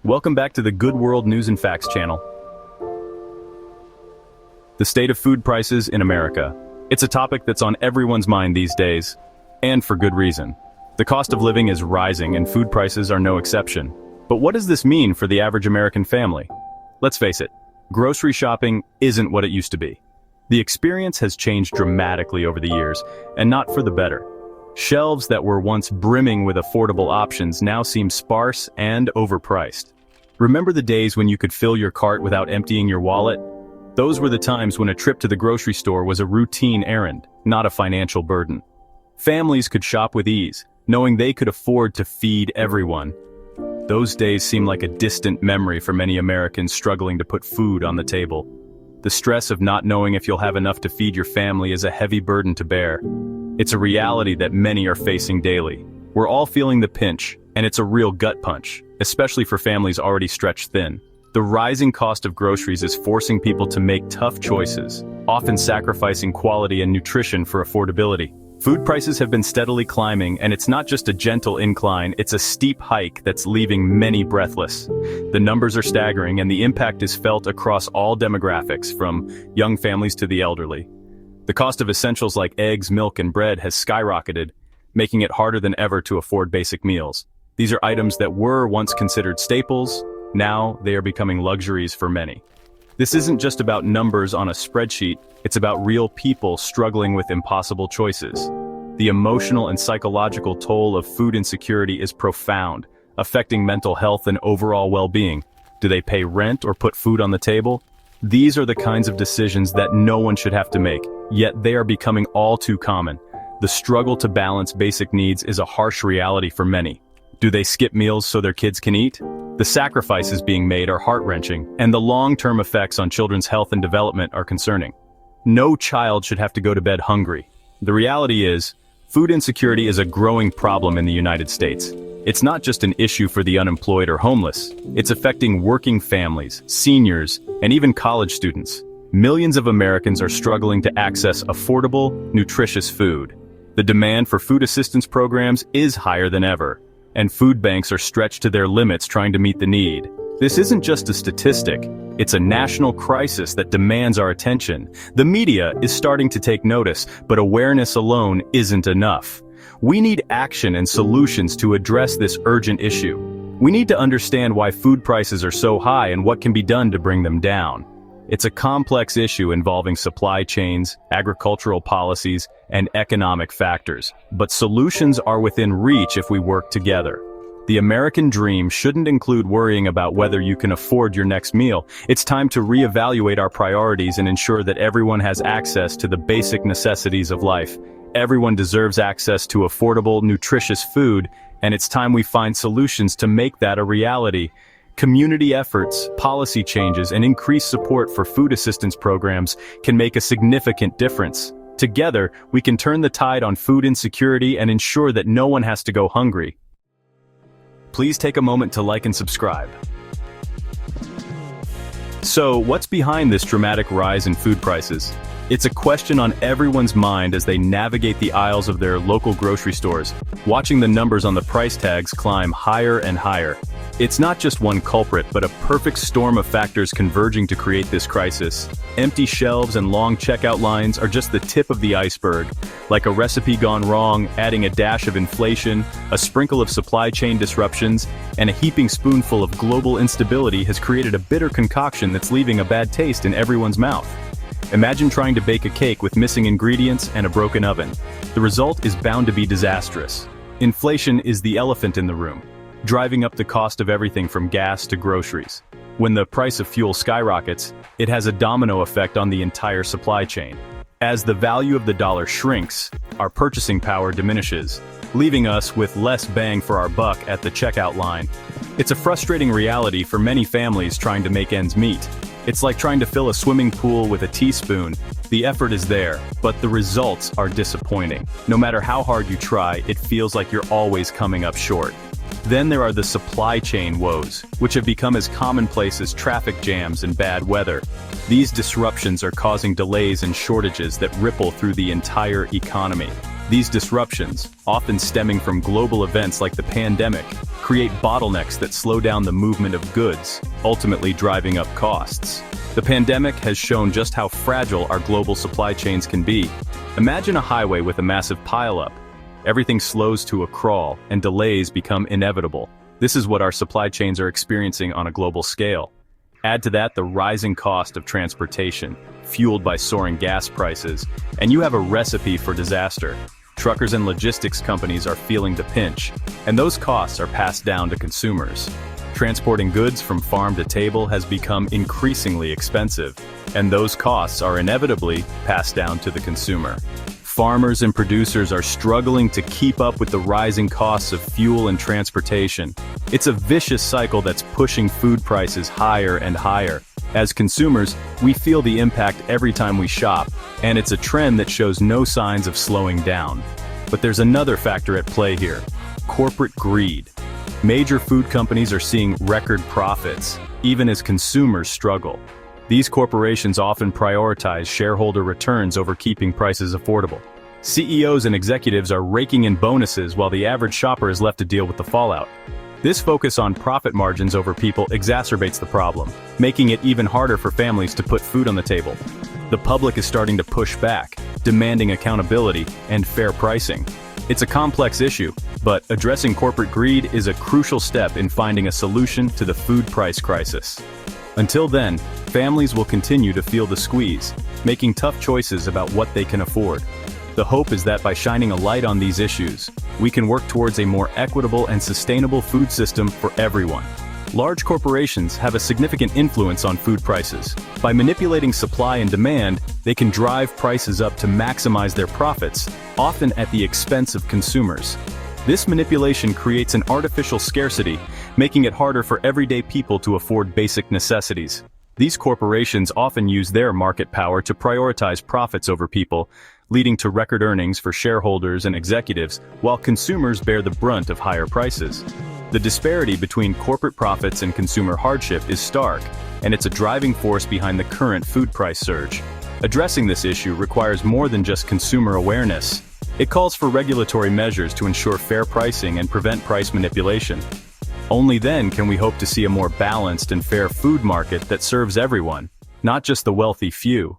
Welcome back to the Good World News and Facts channel. The state of food prices in America. It's a topic that's on everyone's mind these days, and for good reason. The cost of living is rising and food prices are no exception. But what does this mean for the average American family? Let's face it, grocery shopping isn't what it used to be. The experience has changed dramatically over the years, and not for the better. Shelves that were once brimming with affordable options now seem sparse and overpriced. Remember the days when you could fill your cart without emptying your wallet? Those were the times when a trip to the grocery store was a routine errand, not a financial burden. Families could shop with ease, knowing they could afford to feed everyone. Those days seem like a distant memory for many Americans struggling to put food on the table. The stress of not knowing if you'll have enough to feed your family is a heavy burden to bear. It's a reality that many are facing daily. We're all feeling the pinch, and it's a real gut punch, especially for families already stretched thin. The rising cost of groceries is forcing people to make tough choices, often sacrificing quality and nutrition for affordability. Food prices have been steadily climbing, and it's not just a gentle incline, it's a steep hike that's leaving many breathless. The numbers are staggering, and the impact is felt across all demographics, from young families to the elderly. The cost of essentials like eggs, milk, and bread has skyrocketed, making it harder than ever to afford basic meals. These are items that were once considered staples. Now they are becoming luxuries for many. This isn't just about numbers on a spreadsheet, it's about real people struggling with impossible choices. The emotional and psychological toll of food insecurity is profound, affecting mental health and overall well-being. Do they pay rent or put food on the table? These are the kinds of decisions that no one should have to make, yet they are becoming all too common. The struggle to balance basic needs is a harsh reality for many. Do they skip meals so their kids can eat? The sacrifices being made are heart-wrenching, and the long-term effects on children's health and development are concerning. No child should have to go to bed hungry. The reality is, food insecurity is a growing problem in the United States. It's not just an issue for the unemployed or homeless. It's affecting working families, seniors, and even college students. Millions of Americans are struggling to access affordable, nutritious food. The demand for food assistance programs is higher than ever, and food banks are stretched to their limits trying to meet the need. This isn't just a statistic, it's a national crisis that demands our attention. The media is starting to take notice, but awareness alone isn't enough. We need action and solutions to address this urgent issue. We need to understand why food prices are so high and what can be done to bring them down. It's a complex issue involving supply chains, agricultural policies, and economic factors, but solutions are within reach if we work together. The American dream shouldn't include worrying about whether you can afford your next meal. It's time to reevaluate our priorities and ensure that everyone has access to the basic necessities of life. Everyone deserves access to affordable, nutritious food, and it's time we find solutions to make that a reality. Community efforts, policy changes, and increased support for food assistance programs can make a significant difference. Together, we can turn the tide on food insecurity and ensure that no one has to go hungry. Please take a moment to like and subscribe. So, what's behind this dramatic rise in food prices? It's a question on everyone's mind as they navigate the aisles of their local grocery stores, watching the numbers on the price tags climb higher and higher. It's not just one culprit, but a perfect storm of factors converging to create this crisis. Empty shelves and long checkout lines are just the tip of the iceberg. Like a recipe gone wrong, adding a dash of inflation, a sprinkle of supply chain disruptions, and a heaping spoonful of global instability has created a bitter concoction that's leaving a bad taste in everyone's mouth. Imagine trying to bake a cake with missing ingredients and a broken oven. The result is bound to be disastrous. Inflation is the elephant in the room, driving up the cost of everything from gas to groceries. When the price of fuel skyrockets, it has a domino effect on the entire supply chain. As the value of the dollar shrinks, our purchasing power diminishes, leaving us with less bang for our buck at the checkout line. It's a frustrating reality for many families trying to make ends meet. It's like trying to fill a swimming pool with a teaspoon. The effort is there, but the results are disappointing. No matter how hard you try, it feels like you're always coming up short. Then there are the supply chain woes, which have become as commonplace as traffic jams and bad weather. These disruptions are causing delays and shortages that ripple through the entire economy. These disruptions, often stemming from global events like the pandemic, create bottlenecks that slow down the movement of goods, ultimately driving up costs. The pandemic has shown just how fragile our global supply chains can be. Imagine a highway with a massive pileup. Everything slows to a crawl, and delays become inevitable. This is what our supply chains are experiencing on a global scale. Add to that the rising cost of transportation, fueled by soaring gas prices, and you have a recipe for disaster. Truckers and logistics companies are feeling the pinch, and those costs are passed down to consumers. Transporting goods from farm to table has become increasingly expensive, and those costs are inevitably passed down to the consumer. Farmers and producers are struggling to keep up with the rising costs of fuel and transportation. It's a vicious cycle that's pushing food prices higher and higher. As consumers, we feel the impact every time we shop, and it's a trend that shows no signs of slowing down. But there's another factor at play here: corporate greed. Major food companies are seeing record profits, even as consumers struggle. These corporations often prioritize shareholder returns over keeping prices affordable. CEOs and executives are raking in bonuses while the average shopper is left to deal with the fallout. This focus on profit margins over people exacerbates the problem, making it even harder for families to put food on the table. The public is starting to push back, demanding accountability and fair pricing. It's a complex issue, but addressing corporate greed is a crucial step in finding a solution to the food price crisis. Until then, families will continue to feel the squeeze, making tough choices about what they can afford. The hope is that by shining a light on these issues, we can work towards a more equitable and sustainable food system for everyone. Large corporations have a significant influence on food prices. By manipulating supply and demand, they can drive prices up to maximize their profits, often at the expense of consumers. This manipulation creates an artificial scarcity, making it harder for everyday people to afford basic necessities. These corporations often use their market power to prioritize profits over people, leading to record earnings for shareholders and executives, while consumers bear the brunt of higher prices. The disparity between corporate profits and consumer hardship is stark, and it's a driving force behind the current food price surge. Addressing this issue requires more than just consumer awareness. It calls for regulatory measures to ensure fair pricing and prevent price manipulation. Only then can we hope to see a more balanced and fair food market that serves everyone, not just the wealthy few.